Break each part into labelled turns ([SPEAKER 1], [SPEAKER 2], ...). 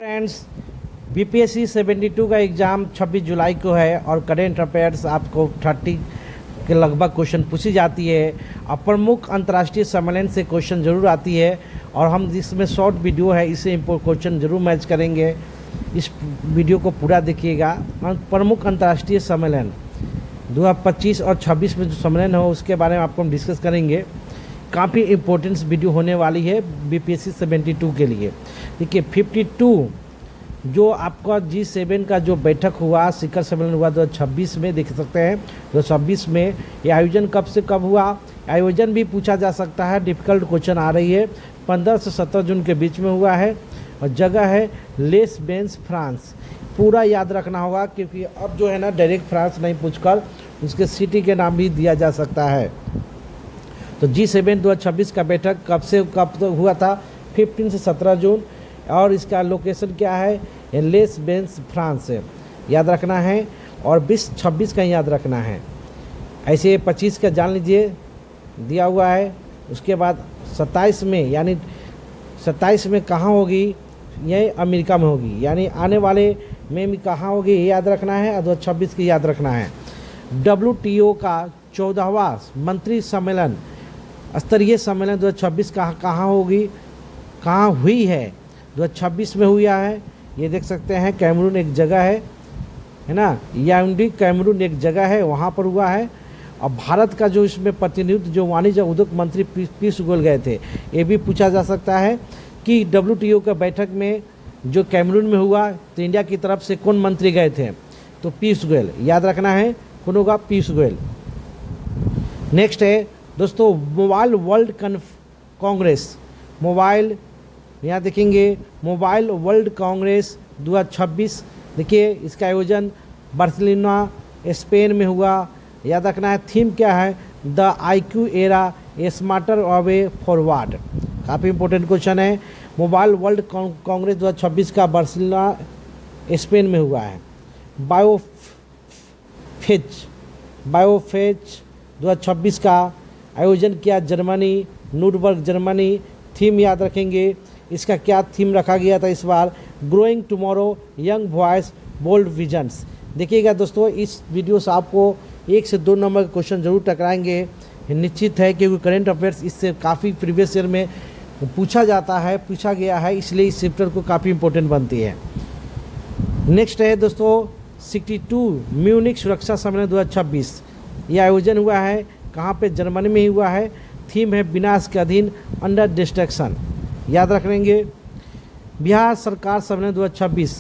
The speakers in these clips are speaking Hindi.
[SPEAKER 1] फ्रेंड्स, बीपीएससी 72 का एग्ज़ाम 26 जुलाई को है और करेंट अफेयर्स आपको 30 के लगभग क्वेश्चन पूछी जाती है और प्रमुख अंतर्राष्ट्रीय सम्मेलन से क्वेश्चन ज़रूर आती है और हम इसमें शॉर्ट वीडियो है, इसे क्वेश्चन ज़रूर मैच करेंगे। इस वीडियो को पूरा देखिएगा। प्रमुख अंतर्राष्ट्रीय सम्मेलन 2025 और 26 में जो सम्मेलन हो उसके बारे में आपको हम डिस्कस करेंगे। काफ़ी इम्पोर्टेंस वीडियो होने वाली है बीपीएससी 72 के लिए। देखिए 52 जो आपका G7 का जो बैठक हुआ, शिखर सम्मेलन हुआ 2026 में, देख सकते हैं 2026 में। ये आयोजन कब से कब हुआ, आयोजन भी पूछा जा सकता है, डिफ़िकल्ट क्वेश्चन आ रही है। 15 से 17 जून के बीच में हुआ है और जगह है लेस बेंस फ्रांस। पूरा याद रखना होगा क्योंकि अब जो है ना डायरेक्ट फ्रांस नहीं पूछकर उसके सिटी के नाम भी दिया जा सकता है। तो G7 2026 का बैठक कब से कब तो हुआ था, 15 से 17 जून, और इसका लोकेशन क्या है, लेस बेंस फ्रांस है, याद रखना है। और 20-26 का याद रखना है। ऐसे 25 का जान लीजिए दिया हुआ है। उसके बाद 27 में, यानी 27 में कहाँ होगी, ये अमेरिका में होगी, यानी आने वाले में भी कहाँ होगी ये याद रखना है। और 2026 की याद रखना है। WTO का 14वां मंत्री सम्मेलन, स्तरीय सम्मेलन 2026 कहाँ होगी, कहाँ हुई है, 2026 में हुआ है। ये देख सकते हैं कैमरून एक जगह है ना, याउंडी कैमरून एक जगह है, वहाँ पर हुआ है। और भारत का जो इसमें प्रतिनिधि जो वाणिज्य उद्योग मंत्री पीयूष गोयल गए थे, ये भी पूछा जा सकता है कि WTO का बैठक में जो कैमरून में हुआ तो इंडिया की तरफ से कौन मंत्री गए थे, तो पीयूष गोयल, याद रखना है कौन होगा, पीयूष गोयल। नेक्स्ट है दोस्तों मोबाइल वर्ल्ड कांग्रेस, मोबाइल यहाँ देखेंगे मोबाइल वर्ल्ड कांग्रेस 2026। देखिए इसका आयोजन बार्सिलोना स्पेन में हुआ, याद रखना है। थीम क्या है, the IQ era A smarter way forward. काफ़ी इंपॉर्टेंट क्वेश्चन है। मोबाइल वर्ल्ड कांग्रेस 2026 का बार्सिलोना स्पेन में हुआ है। बायोफेज 2026 का आयोजन किया जर्मनी, न्यूरबर्ग जर्मनी। थीम याद रखेंगे, इसका क्या थीम रखा गया था इस बार, growing tomorrow young voice bold visions. देखिएगा दोस्तों, इस वीडियो से आपको 1 से 2 नंबर के क्वेश्चन जरूर टकराएंगे, निश्चित है, क्योंकि करंट अफेयर्स इससे काफ़ी प्रीवियस ईयर में पूछा गया है, इसलिए इस चैप्टर को काफ़ी इंपॉर्टेंट बनती है। नेक्स्ट है दोस्तों 62 म्यूनिक सुरक्षा सम्मेलन 2026। ये आयोजन हुआ है कहाँ पे, जर्मनी में ही हुआ है। थीम है विनाश के अधीन, अंडर डिस्ट्रक्शन, याद रखेंगे। बिहार सरकार सम्मेलन 2026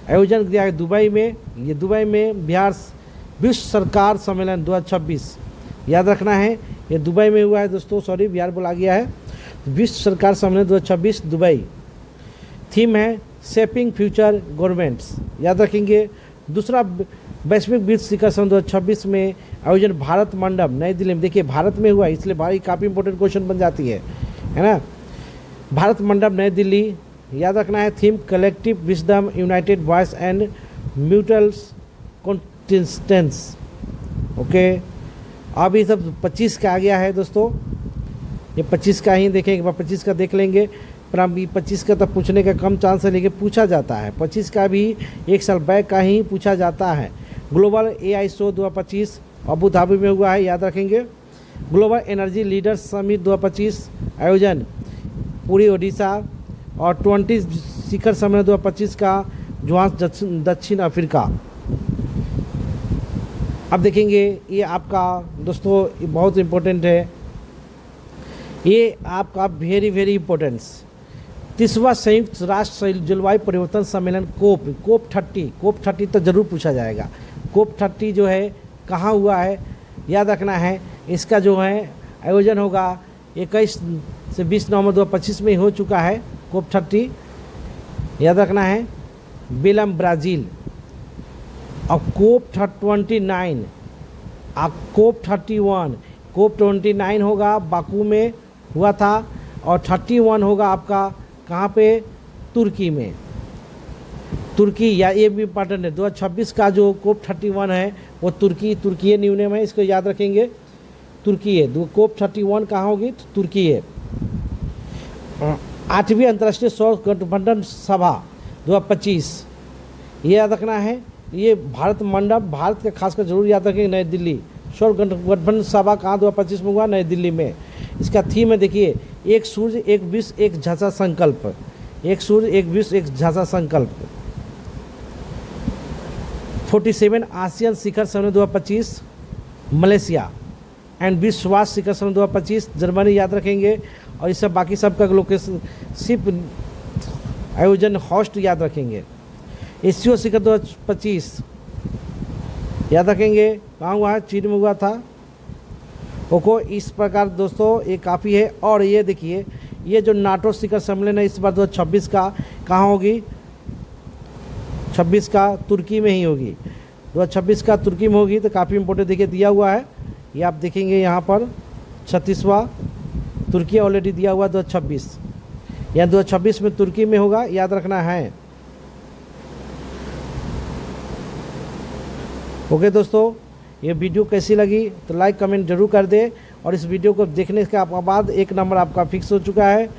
[SPEAKER 1] आयोजन किया है दुबई में। ये दुबई में बिहार विश्व सरकार सम्मेलन 2026, याद रखना है, ये दुबई में हुआ है दोस्तों, सॉरी बिहार बोला गया है। विश्व सरकार सम्मेलन 2026 दुबई। थीम है शेपिंग फ्यूचर गवर्नमेंट्स, याद रखेंगे। दूसरा वैश्विक वित्त शिखर सम्मेलन 2026 में आयोजन भारत मंडप नई दिल्ली में। देखिए भारत में हुआ, इसलिए भाई काफ़ी इंपॉर्टेंट क्वेश्चन बन जाती है ना। भारत मंडप नई दिल्ली, याद रखना है। Theme collective wisdom United voice and mutual consistence. Okay, अब ये सब 25 का आ गया है दोस्तों, ये 25 का ही देखें, एक बार 25 का देख लेंगे। पर अभी 25 का तो पूछने का कम चांस है, लेकिन पूछा जाता है। 25 का भी 1 साल बैक का ही पूछा जाता है। Global AI show 2025 Abu Dhabi में हुआ है, याद रखेंगे। ग्लोबल एनर्जी लीडर्स समिट 2025 आयोजन पूरी ओडिशा। और 20 शिखर सम्मेलन 2025 का जोहान्सबर्ग दक्षिण अफ्रीका। अब देखेंगे ये आपका दोस्तों ये बहुत इम्पोर्टेंट है, ये आपका वेरी इम्पोर्टेंस 30वां संयुक्त राष्ट्र जलवायु परिवर्तन सम्मेलन कोप 30 तो ज़रूर पूछा जाएगा। कोप 30 जो है कहाँ हुआ है, याद रखना है। इसका जो है आयोजन होगा 21 से 20 नवंबर 2025 में हो चुका है कोप 30, याद रखना है, बेलम ब्राज़ील। और कोप 29 कोप 31 कोप 29 होगा बाकू में हुआ था, और 31 होगा आपका कहाँ पे, तुर्की में। तुर्की, या ये भी इम्पॉर्टेंट है, 2026 का जो कोप 31 है वो तुर्की न्यूनम है, इसको याद रखेंगे। तुर्की है, कोप 31 कहाँ होगी, तो तुर्की है। 8वीं अंतर्राष्ट्रीय सौर गठबंधन सभा 2025, ये याद रखना है। ये भारत मंडप, भारत का खासकर जरूर याद रखेंगे, नई दिल्ली। शोर गठबंधन सभा कहाँ 2025 में हुआ? नई दिल्ली में। इसका थीम है, देखिए, एक सूर्य एक विश्व एक झांसा संकल्प। एक सूर्य एक विश्व एक झांसा संकल्प। 47 आसियान शिखर सम्मेलन 2025 मलेशिया, एंड विश्वास शिखर सम्मेलन 2025 जर्मनी, याद रखेंगे। और इस सब बाकी सब का लोकेशन सिर्फ आयोजन होस्ट याद रखेंगे। एशियो शिखर 2025 याद रखेंगे, कहाँ हुआ है? चीन में हुआ था। ओको, इस प्रकार दोस्तों ये काफ़ी है। और ये देखिए, ये जो नाटो शिखर सम्मेलन है इस बार 2026 का कहाँ होगी? 26 का तुर्की में ही होगी। 2026 का तुर्की में होगी, तो काफ़ी इंपॉर्टेंट देखिए दिया हुआ है। ये आप देखेंगे यहाँ पर 36वां तुर्की ऑलरेडी दिया हुआ 2026, यहाँ 2026 में तुर्की में होगा, याद रखना है। ओके दोस्तों, ये वीडियो कैसी लगी तो लाइक कमेंट जरूर कर दे। और इस वीडियो को देखने के बाद 1 नंबर आपका फिक्स हो चुका है।